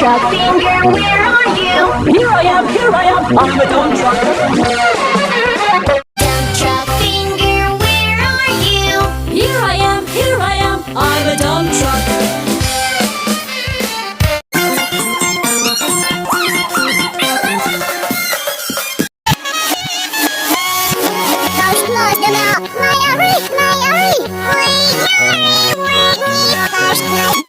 Dumtruck finger, where are you? Here I am, I'm a Dumtruck. Dumtruck finger, where are you? Here I am, I'm a Dumtruck. My Owly,